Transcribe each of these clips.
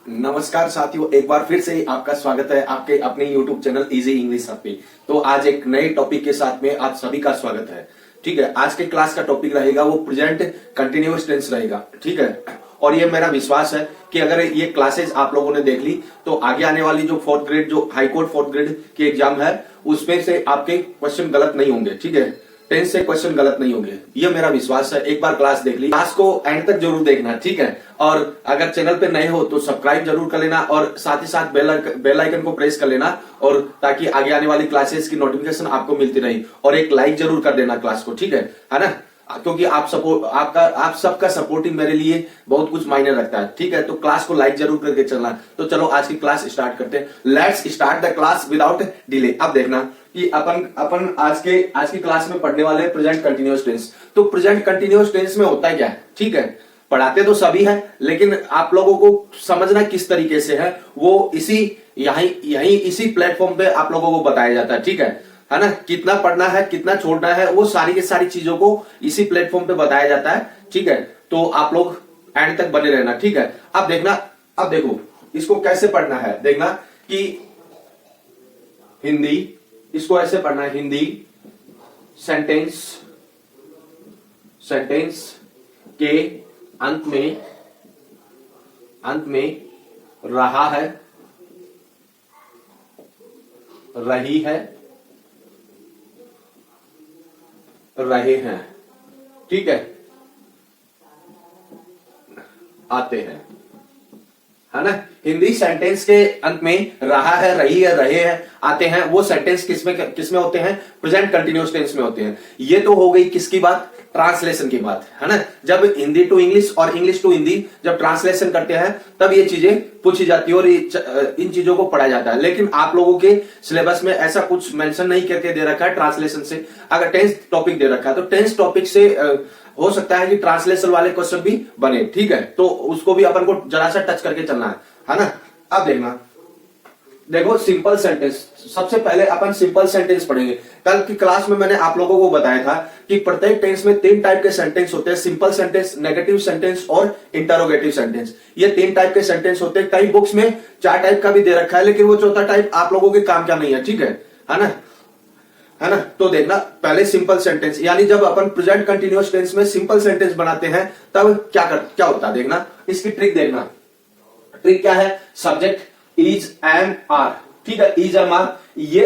नमस्कार साथियों, एक बार फिर से आपका स्वागत है आपके अपने YouTube channel easy English hub पे। तो आज एक नए टॉपिक के साथ में आप सभी का स्वागत है। ठीक है, आज के क्लास का टॉपिक रहेगा वो प्रेजेंट कंटिन्यूअस टेंस रहेगा। ठीक है, और ये मेरा विश्वास है कि अगर ये क्लासेस आप लोगों ने देख ली तो आगे आने वाली जो फोर्थ ग्रेड जो हाई कोर्ट फोर्थ ग्रेड की एग्जाम है उसमें से आपके क्वेश्चन गलत नहीं होंगे। ठीक है, टेंस से क्वेश्चन गलत नहीं होंगे, ये मेरा विश्वास है। एक बार क्लास देख ली, क्लास को एंड तक जरूर देखना। ठीक है, और अगर चैनल पे नए हो तो सब्सक्राइब जरूर कर लेना और साथ ही साथ बेल आइकन को प्रेस कर लेना, और ताकि आगे आने वाली क्लासेस की नोटिफिकेशन आपको मिलती रही। और एक लाइक जरूर कर देना क्लास को। ठीक है ना, क्योंकि आप सबका सपोर्टिंग मेरे लिए बहुत कुछ मायने रखता है। ठीक है, तो क्लास को लाइक जरूर करके चलना। तो चलो आज की क्लास स्टार्ट करते हैं। Let's start the class without delay. अब देखना कि अपन आज की क्लास में पढ़ने वाले हैं प्रेजेंट कंटिन्यूअस टेंस। तो प्रेजेंट कंटिन्यूअस टेंस में होता है क्या है? ठीक है, पढ़ाते तो सभी है, लेकिन आप लोगों को समझना किस तरीके से है वो यही इसी प्लेटफॉर्म पे आप लोगों को बताया जाता है। ठीक है ना, कितना पढ़ना है कितना छोड़ना है वो सारी की सारी चीजों को इसी प्लेटफॉर्म पे बताया जाता है। ठीक है, तो आप लोग एंड तक बने रहना। ठीक है, अब देखना, अब देखो इसको कैसे पढ़ना है। देखना कि हिंदी, इसको ऐसे पढ़ना है, हिंदी सेंटेंस के अंत में रहा है, रही है, रहे हैं। ठीक है, आते हैं, है ना। हिंदी सेंटेंस के अंत में रहा है, रही है, रहे हैं, आते हैं, वो सेंटेंस किसमें होते हैं? प्रेजेंट कंटिन्यूअस टेंस में होते हैं। ये तो हो गई किसकी बात? ट्रांसलेशन की बात, है ना। जब हिंदी टू इंग्लिश और इंग्लिश टू हिंदी जब ट्रांसलेशन करते हैं तब ये चीजें पूछी जाती है और इन चीजों को पढ़ा जाता है। लेकिन आप लोगों के सिलेबस में ऐसा कुछ मेंशन नहीं करके दे रखा है ट्रांसलेशन से। अगर टेंस टॉपिक दे रखा है तो टेंस टॉपिक से हो सकता है कि ट्रांसलेशन वाले क्वेश्चन भी बने। ठीक है, तो उसको भी अपन को जरा सा टच करके चलना है ना। अब देखो सिंपल सेंटेंस, सबसे पहले अपन सिंपल सेंटेंस पढ़ेंगे। कल की क्लास में मैंने आप लोगों को बताया था कि प्रत्येक टेंस में 3 टाइप के सेंटेंस होते हैं, सिंपल सेंटेंस, नेगेटिव सेंटेंस और इंटरोगेटिव सेंटेंस। ये 3 टाइप के सेंटेंस होते हैं। कई बुक्स में 4 टाइप का भी दे रखा है, लेकिन वो चौथा टाइप आप लोगों के काम का नहीं है। ठीक है ना। तो देखना, पहले सिंपल सेंटेंस, यानी जब अपन प्रेजेंट कंटिन्यूअस टेंस में सिंपल सेंटेंस बनाते हैं तब क्या होता है। देखना, इसकी ट्रिक देखना। ट्रिक क्या है? Subject is, am, are. ठीक है, इज, एम, आर, ये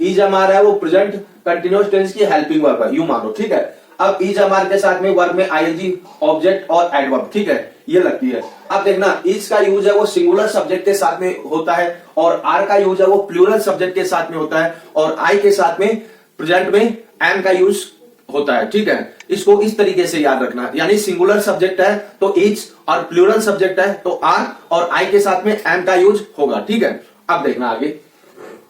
इज, एम, आर है, वो प्रेजेंट कंटिन्यूअस टेंस की हेल्पिंग वर्ब है, यूं मानो। ठीक है, अब इज, एम, आर के साथ में वर्ब में आईएनजी, ऑब्जेक्ट और एडवर्ब। ठीक है, ये लगती है। अब देखना, इज का यूज है वो सिंगुलर सब्जेक्ट के साथ में होता है, और आर का यूज है वो प्लूरल सब्जेक्ट के साथ में होता है, और आई के साथ में प्रेजेंट में एम का यूज होता है। ठीक है, इसको इस तरीके से याद रखना, यानी सिंगुलर सब्जेक्ट है तो इज, और प्लूरल सब्जेक्ट है तो आर, और आई के साथ में एम का यूज होगा। ठीक है, अब देखना आगे,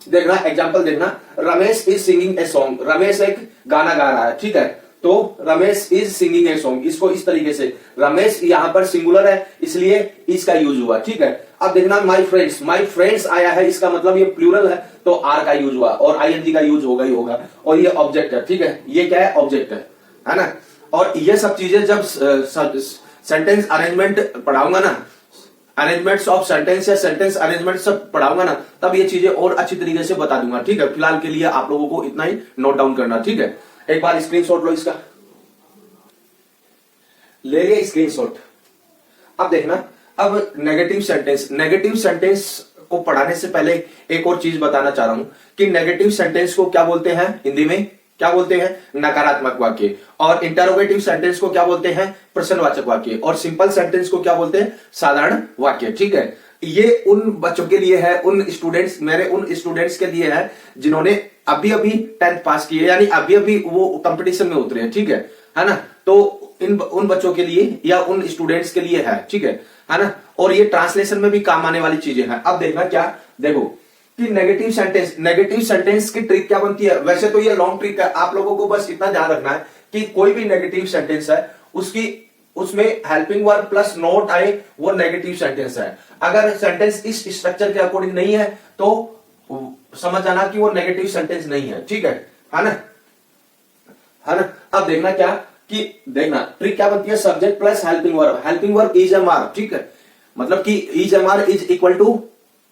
देखना एग्जांपल देखना। Ramesh is singing a song, Ramesh एक गाना गा रहा है। ठीक है, तो Ramesh is singing a song, इसको इस तरीके से, रमेश यहां पर सिंगुलर है इसलिए इसका यूज हुआ। ठीक है, अब देखना माय फ्रेंड्स आया है, इसका मतलब ये प्लूरल है तो आर का यूज हुआ, और आईएनजी का यूज होगा ही होगा, और ये ऑब्जेक्ट है। ठीक है, ये क्या है? ऑब्जेक्ट है ना। और ये सब चीजें जब सेंटेंस अरेंजमेंट पढ़ाऊंगा ना, अरेंजमेंट्स ऑफ सेंटेंस या सेंटेंस अरेंजमेंट सब पढ़ाऊंगा ना, तब ये चीजें और अच्छी तरीके से बता दूंगा। ठीक है, फिलहाल के लिए आप लोगों को इतना ही नोट डाउन करना। ठीक है, एक बार स्क्रीनशॉट लो, इसका ले लिया स्क्रीनशॉट। अब देखना, अब नेगेटिव सेंटेंस को पढ़ाने से पहले एक और चीज बताना चाह रहा हूं कि नेगेटिव सेंटेंस को क्या बोलते हैं हिंदी में? क्या बोलते हैं? नकारात्मक वाक्य। और इंटरोगेटिव सेंटेंस को क्या बोलते हैं? प्रश्नवाचक वाक्य। और सिंपल सेंटेंस को क्या बोलते हैं? साधारण वाक्य। ठीक है, ये उन बच्चों के लिए है, मेरे उन स्टूडेंट्स के लिए है जिन्होंने अभी 10th पास की है, यानी अभी वो कंपटीशन में उतरे हैं। ठीक है ना, तो उन बच्चों के लिए या उन स्टूडेंट्स के लिए है। ठीक है ना, और ये ट्रांसलेशन में भी काम आने वाली चीजें हैं। अब देखना, क्या देखो कि नेगेटिव सेंटेंस की ट्रिक क्या बनती है। वैसे तो ये लॉन्ग ट्रिक है, आप लोगों को बस इतना ध्यान रखना है कि कोई भी नेगेटिव सेंटेंस है उसमें हेल्पिंग वर्ब प्लस नोट आए, वो नेगेटिव सेंटेंस है। अगर सेंटेंस इस स्ट्रक्चर के अकॉर्डिंग नहीं है तो समझ जाना कि वो नेगेटिव सेंटेंस नहीं है। ठीक है ना। अब देखना, क्या कि देखना ट्रिक क्या बनती है, subject plus helping verb is am are. ठीक है, मतलब कि is am are is equal to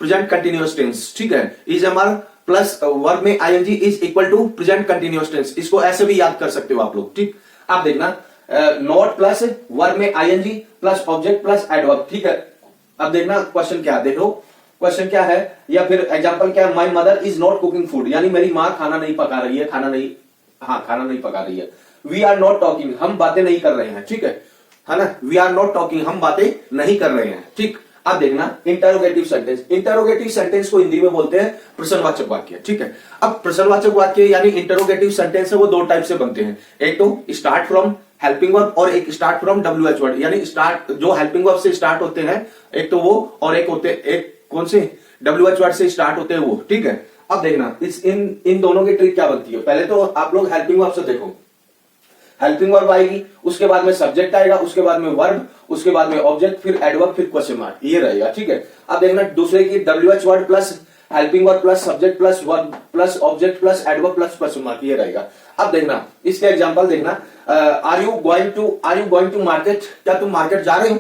present continuous tense, ठीक है। इज एमआर प्लस वर्ब में ING is equal to present continuous tense, इसको ऐसे भी याद कर सकते हो आप लोग, ठीक। आप देखना नॉट प्लस वर्ब में ING plus object plus adverb, ठीक है। अब देखना क्वेश्चन क्या है, देखो क्वेश्चन क्या है, या फिर एग्जांपल क्या है, my mother is not cooking food, यानी मेरी माँ खाना नहीं पका रही है, खाना नहीं पका रही है। वी आर नॉट टॉकिंग, हम बातें नहीं कर रहे हैं, ठीक है ना। वी आर नॉट टॉकिंग, हम बातें नहीं कर रहे हैं, ठीक। अब देखना इंटरोगेटिव सेंटेंस, इंटरोगेटिव सेंटेंस को हिंदी में बोलते हैं प्रश्नवाचक वाक्य, ठीक है। अब प्रश्नवाचक वाक्य यानी इंटरोगेटिव सेंटेंस है वो दो टाइप से बनते हैं, एक तो स्टार्ट फ्रॉम हेल्पिंग वर्ब और एक स्टार्ट फ्रॉम WH वर्ड, यानी स्टार्ट जो हेल्पिंग वर्ब से स्टार्ट होते हैं एक तो वो, और एक कौन से WH वर्ड से स्टार्ट होते हैं वो, ठीक है। अब देखना इन दोनों की ट्रिक क्या बनती है। पहले तो आप लोग हेल्पिंग वर्ब से देखो, हेल्पिंग वर्ब आएगी, उसके बाद में सब्जेक्ट आएगा, उसके बाद में वर्ब, उसके बाद में ऑब्जेक्ट, फिर एडवर्ब, फिर क्वेश्चन मार्क, ये रहेगा, ठीक है। अब देखना दूसरे की WH word plus helping verb plus subject plus verb plus object plus adverb plus question mark, ये रहेगा। अब देखना इसके एग्जांपल देखना, are you going to market, क्या तुम मार्केट जा रहे हो,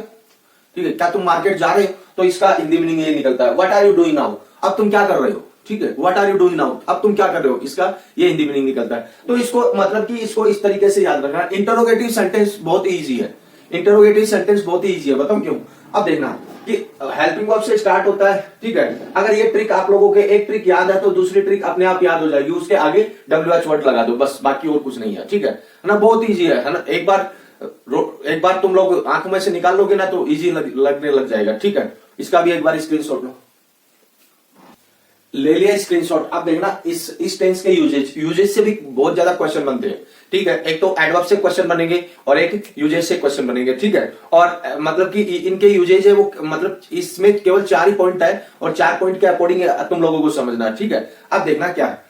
ठीक है, क्या तुम मार्केट जा रहे हो, तो इसका हिंदी मीनिंग ये निकलता है what are you doing now, अब तुम क्या कर रहे हो, ठीक है। What are you doing now, अब तुम क्या कर रहे हो, इसका ये हिंदी मीनिंग निकलता है। तो इसको मतलब कि इसको इस तरीके से याद रखना। इंटरोगेटिव सेंटेंस बहुत इजी है, इंटरोगेटिव सेंटेंस बहुत ही इजी है, बताऊं क्यों। अब देखना कि हेल्पिंग वर्ब से स्टार्ट होता है, ठीक है। अगर ये ट्रिक आप लोगों के एक ट्रिक याद है तो दूसरी ट्रिक अपने आप याद हो जाएगी, उसके आगे WH वर्ड लगा दो बस, बाकी और कुछ नहीं है, ठीक है ना। बहुत इजी है ना, एक बार तुम लोग आंखों में से निकाल लोगे ना तो इजी लगने लग जाएगा, ठीक है। इसका भी एक बार स्क्रीनशॉट लो, ले लिया स्क्रीनशॉट। अब देखना इस टेंस के यूजेज से भी बहुत ज्यादा क्वेश्चन बनते हैं, ठीक है। एक तो एडवर्ब से क्वेश्चन बनेंगे और एक यूजेज से क्वेश्चन बनेंगे, ठीक है। और मतलब कि इनके यूजेज है वो, मतलब इसमें केवल 4 ही पॉइंट है और 4 पॉइंट के अकॉर्डिंग तुम लोगों को समझना है, ठीक है। अब देखना क्या है,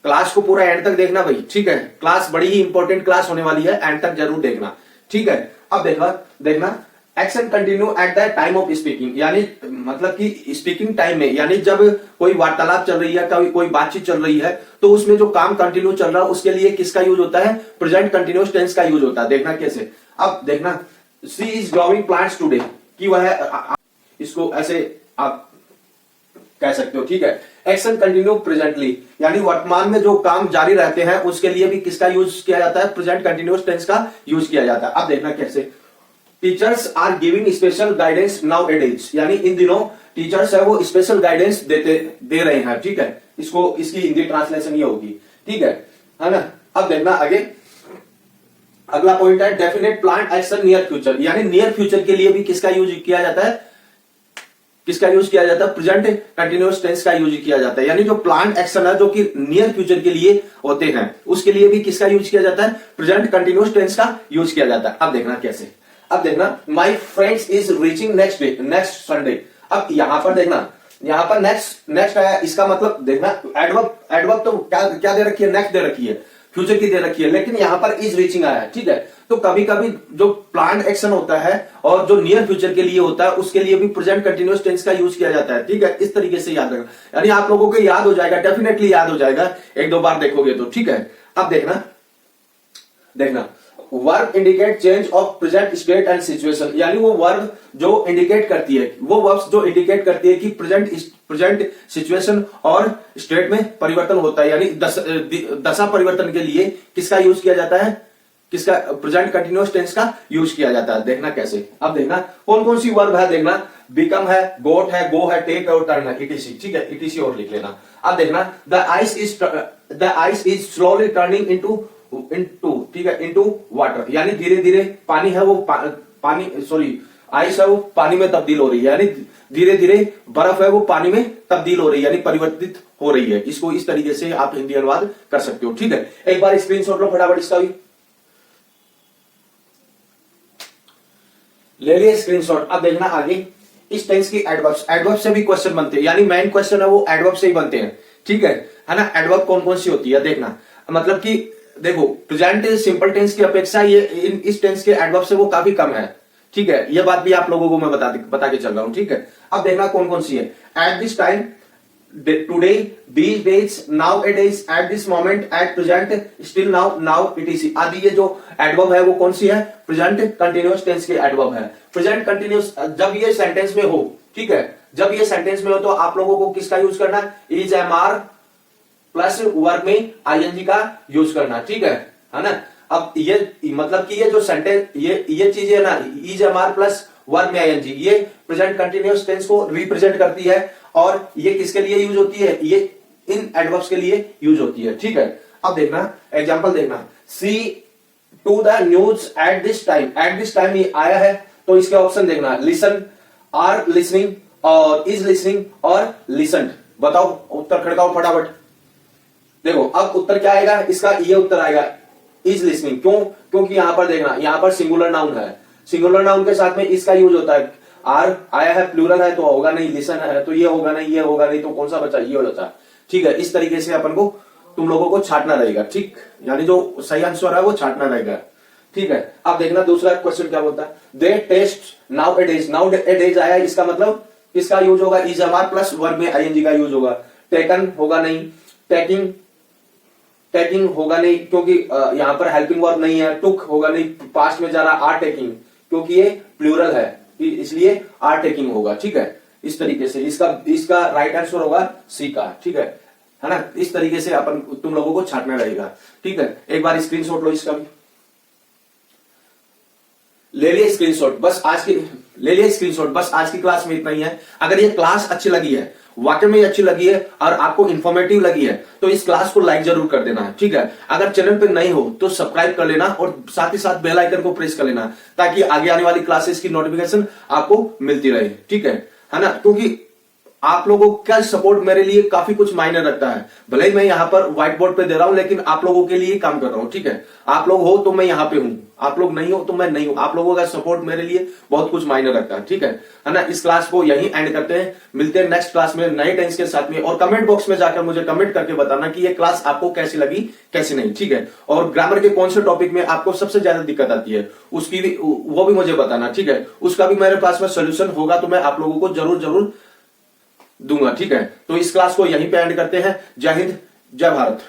क्लास को पूरा एंड तक देखना भाई, ठीक है। क्लास बड़ी ही इंपॉर्टेंट क्लास होने वाली है, एंड तक जरूर देखना, ठीक है। अब देखना action continue at the time of speaking, यानी मतलब कि स्पीकिंग टाइम में, यानी जब कोई वार्तालाप चल रही है, कोई बातचीत चल रही है, तो उसमें जो काम कंटिन्यू चल रहा है उसके लिए किसका यूज होता है, प्रेजेंट कंटिन्यूअस टेंस का यूज होता है। देखना कैसे, अब देखना she is growing plants today, कि वह इसको ऐसे आप कह सकते हो, ठीक है। एक्शन कंटिन्यू प्रेजेंटली, यानी वर्तमान में जो काम जारी रहते हैं उसके लिए भी किसका यूज किया जाता है, प्रेजेंट कंटिन्यूअस टेंस का यूज किया जाता है। अब देखना कैसे, teachers are giving special guidance nowadays, यानी इन दिनों टीचर्स है वो स्पेशल गाइडेंस दे रहे हैं, ठीक है। इसकी हिंदी ट्रांसलेशन ये होगी, ठीक है ना। अब देखना आगे, अगला पॉइंट है definite plan action near future, यानी नियर फ्यूचर के लिए भी किसका यूज किया जाता है, प्रेजेंट कंटिन्यूअस टेंस का यूज किया जाता है। यानी जो प्लान एक्शन है जो कि नियर फ्यूचर के लिए होते हैं उसके लिए भी किसका यूज किया जाता है, प्रेजेंट कंटिन्यूअस टेंस का यूज किया जाता है। अब देखना कैसे, अब देखना my friends is reaching next Sunday. अब यहां पर देखना, यहां पर नेक्स्ट आया, इसका मतलब देखना एडवर्ब तो क्या दे रखी है, नेक्स्ट दे रखी है, फ्यूचर की दे रखी है, लेकिन यहां पर इज रीचिंग आया है, ठीक है। तो कभी कभी जो प्लान एक्शन होता है और जो नियर फ्यूचर के लिए होता है उसके लिए भी प्रेजेंट कंटिन्यूअस टेंस का यूज किया जाता है, ठीक है। इस तरीके से याद रखना, यानी आप लोगों को याद हो जाएगा, डेफिनेटली याद हो जाएगा, एक दो बार देखोगे तो, ठीक है। अब देखना verb indicate change of present state and situation, यानी वो वर्ब जो इंडिकेट करती है, वो वर्ब्स जो इंडिकेट करती है कि प्रेजेंट सिचुएशन और स्टेट में परिवर्तन होता है, यानी दशा परिवर्तन के लिए किसका यूज किया जाता है, किसका, प्रेजेंट कंटिन्यूअस टेंस का यूज किया जाता है। देखना कैसे, अब देखना कौन कौन सी वर्ब है, देखना बिकम है, गोट है, गो है, टेक है और टर्न है, इटीसी, ठीक है, इटीसी और लिख लेना। अब देखना the ice is slowly turning into, ठीक है, इनटू वाटर, यानी धीरे धीरे पानी है वो आइस है वो पानी में तब्दील हो रही है, यानी धीरे धीरे बर्फ है वो पानी में तब्दील हो रही है, यानी परिवर्तित हो रही है। इसको इस तरीके से आप हिंदी अनुवाद कर सकते हो, ठीक है। एक बार स्क्रीनशॉट लो फटाफट, इसका भी ले लिए स्क्रीनशॉट। अब देखना आगे इस टेंस की एडवर्ब से भी क्वेश्चन बनते हैं, यानी मेन क्वेश्चन है वो एडवर्ब से ही बनते हैं, ठीक है ना। एडवर्ब कौन कौन सी होती है देखना, मतलब कि देखो प्रेजेंट सिंपल टेंस की अपेक्षा ये इस टेंस के एडवर्ब से वो काफी कम है, ठीक है। ये बात भी आप लोगों को मैं बता के चल रहा हूं, ठीक है। अब देखना कौन कौन सी है, eight this time today, these days, nowadays, at this moment, at present, still now, now etc. आदि ये जो एडवर्ब है वो कौन सी है? प्रेजेंट कंटिन्यूअस टेंस के एडवर्ब है। प्रेजेंट कंटिन्यूअस जब ये सेंटेंस में हो, ठीक है, जब ये सेंटेंस में हो तो आप लोगों को किसका यूज करना है? Is am are plus verb में आईएनजी का यूज करना, ठीक है ना। अब ये मतलब कि ये जो सेंटेंस ये चीजें है ना, is am are plus verb में आईएनजी, ये प्रेजेंट कंटिन्यूअस टेंस को रिप्रेजेंट करती है और ये किसके लिए यूज होती है? ये इन एडवर्ब्स के लिए यूज होती है, ठीक है। अब देखना एग्जांपल देखना, see to the news at this time. At this time ये आया है तो इसके ऑप्शन देखना, लिसन, आर लिसनिंग और इज लिसनिंग और लिसन्ड। बताओ उत्तर खड़काओ फटाफट। देखो अब उत्तर क्या आएगा इसका? ये उत्तर आएगा इज लिसनिंग। क्यों? क्योंकि यहां पर देखना, यहां पर सिंगुलर नाउन है, सिंगुलर नाउन के साथ में इसका यूज होता है। आर आया है, प्लूरल है तो होगा नहीं, लिसन है तो ये होगा नहीं, ये होगा नहीं तो कौन सा बचा? ये हो जाता है, ठीक है। इस तरीके से अपन को तुम लोगों को छांटना रहेगा, ठीक, यानी जो सही आंसर है वो छांटना रहेगा, ठीक है। अब देखना दूसरा क्वेश्चन क्या बोलता है, they test nowadays. Nowadays आया, इसका मतलब किसका यूज होगा? Is am are plus verb में आईएनजी का यूज होगा। टेकन होगा नहीं, टेकिंग टेकिंग होगा नहीं क्योंकि यहां पर हेल्पिंग वर्ब नहीं है। टुक होगा नहीं, पास्ट में जा रहा, आर टेकिंग क्योंकि ये प्लूरल है इसलिए आर टेकिंग होगा, ठीक है। इस तरीके से इसका राइट आंसर होगा सी का, ठीक है ना। इस तरीके से अपन तुम लोगों को छांटना रहेगा, ठीक है। एक बार स्क्रीनशॉट लो इसका भी, ले लिए स्क्रीनशॉट। बस आज की क्लास में इतना ही है। अगर ये क्लास अच्छी लगी है, वाकई में अच्छी लगी है और आपको इंफॉर्मेटिव लगी है तो इस क्लास को लाइक जरूर कर देना, ठीक है। अगर चैनल पे नए हो तो सब्सक्राइब कर लेना और साथ ही साथ बेल आइकन को प्रेस कर लेना ताकि आगे आने वाली क्लासेस की नोटिफिकेशन आपको मिलती रहे, ठीक है ना। क्योंकि आप लोगों का सपोर्ट मेरे लिए काफी कुछ मायने रखता है। भले ही मैं यहाँ पर व्हाइट बोर्ड पे दे रहा हूं लेकिन आप लोगों के लिए काम कर रहा हूं, ठीक है। आप लोग हो तो मैं यहाँ पे हूं, आप लोग नहीं हो तो मैं नहीं हूं। आप लोगों का सपोर्ट मेरे लिए बहुत कुछ मायने रखता है, ठीक है ना। इस क्लास को यहीं एंड करते हैं, मिलते हैं नेक्स्ट क्लास में नए टेंस के साथ में। और कमेंट बॉक्स में जाकर मुझे कमेंट करके बताना कि ये क्लास आपको कैसी लगी कैसी नहीं, ठीक है। और ग्रामर के कौन से टॉपिक में आपको सबसे ज्यादा दिक्कत आती है उसकी भी वो भी मुझे बताना, ठीक है। उसका भी मेरे पास में सोल्यूशन होगा तो मैं आप लोगों को जरूर दूंगा, ठीक है। तो इस क्लास को यहीं पे एंड करते हैं। जय हिंद, जय भारत।